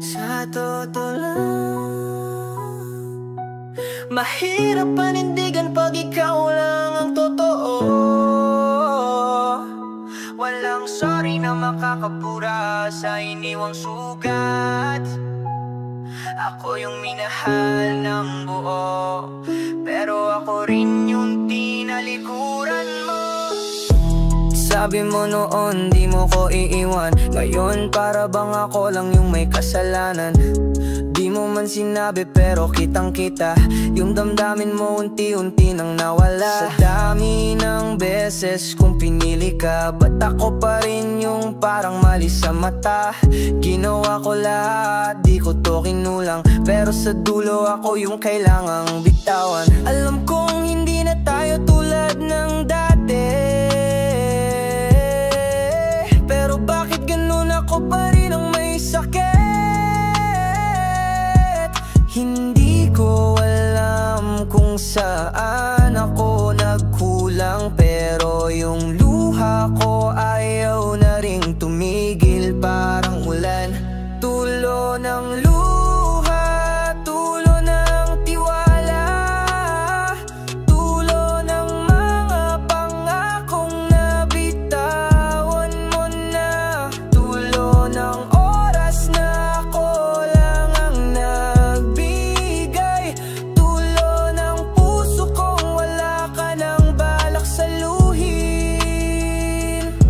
Sa totoo lang, mahirap panindigan pag ikaw lang ang totoo. Walang sorry na makakapura sa iniwang sugat. Ako yung minahal ng buo, pero ako rin yung tinalikuran mo. Sabi mo noon di mo ko iiwan, ngayon para bang ako lang yung may kasalanan. Di mo man sinabi pero kitang kita, yung damdamin mo unti-unti nang nawala. Sa dami ng beses kung pinili ka, ba't ako pa rin yung parang mali sa mata? Ginawa ko lahat, di ko to kinulang, pero sa dulo ako yung kailangang bitawan. Alam kong hindi na tayo tulad ng dati, pero bakit ganun ako pa rin ang may sakit? Hindi ko alam kung saan ako nagkulang, pero yung luha ko ayaw na ring tumigil. Parang ulan, tulo ng luha, tulo ng tiwala, tulo ng mga pangakong nabitawan mo na, tulo ng oras na ako lang ang nagbigay, tulo ng puso kong wala ka nang balak saluhin.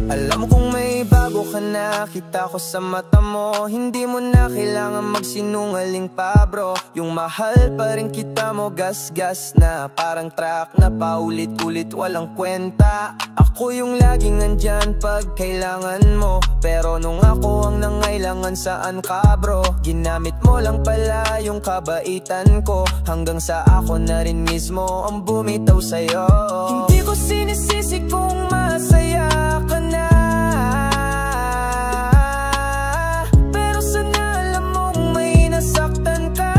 Alam kong may bago ka na, kita ko sa mata mo, hindi mo na kailangan magsinungaling pa bro. Yung mahal pa rin kita mo, gas-gas na, parang truck na paulit-ulit walang kwenta. Ako yung laging nandyan pag kailangan mo, pero nung ako ang nangailangan saan ka bro? Ginamit mo lang pala yung kabaitan ko, hanggang sa ako na rin mismo ang bumitaw sa'yo. Hindi ko sinisisi kung masaya ka na, pero sana alam mong may nasaktan ka.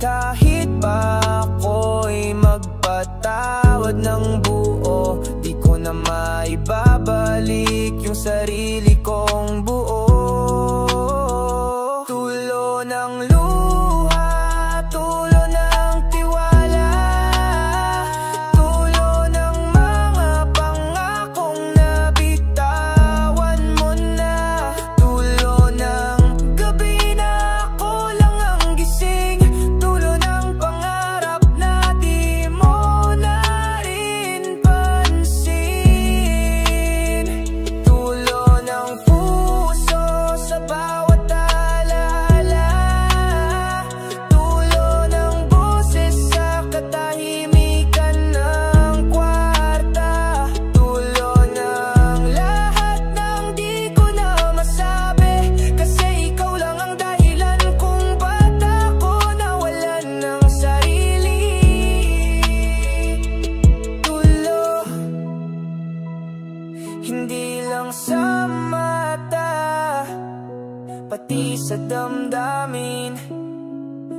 Kahit pa ako'y magpatawad ng buo, di ko na maibabalik yung sarili kong buo. Tulo ng luha, tulo ng tiwala, tulo ng mga pangakong nabitawan mo na, tulo ng gabi na ako lang ang gising, tulo ng pangarap na di mo na rin pansin, tulo ng puso sa bawat alaala, tulo ng boses sa katahimikan ng kwarta, tulo ng lahat ng di ko na masabi, kasi ikaw lang ang dahilan kung ba't ako nawalan ng sarili. Tulo, hindi lang sa mata, pati sa damdamin.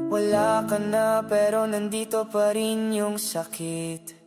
Wala ka na pero nandito pa rin yung sakit.